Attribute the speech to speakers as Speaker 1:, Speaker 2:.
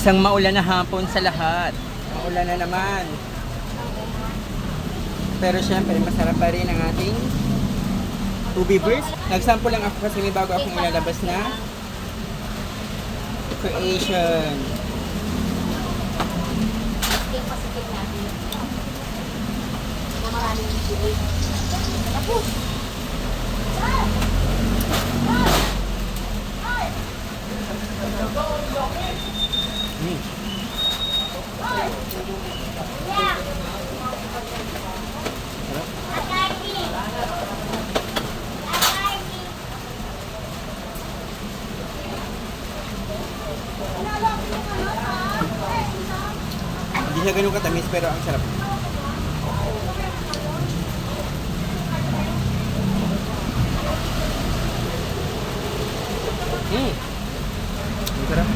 Speaker 1: Isang maulan na hapon sa lahat. Maulan na naman. Pero syempre, masarap pa rin ang ating Ubi Burst. Nagsample lang ako kasi may bago akong ilalabas na creation.
Speaker 2: Yung pasikip natin. Na maraming chili. Tapos.
Speaker 1: Hindi siya ganun katamis pero ang sarap. Ang sarap.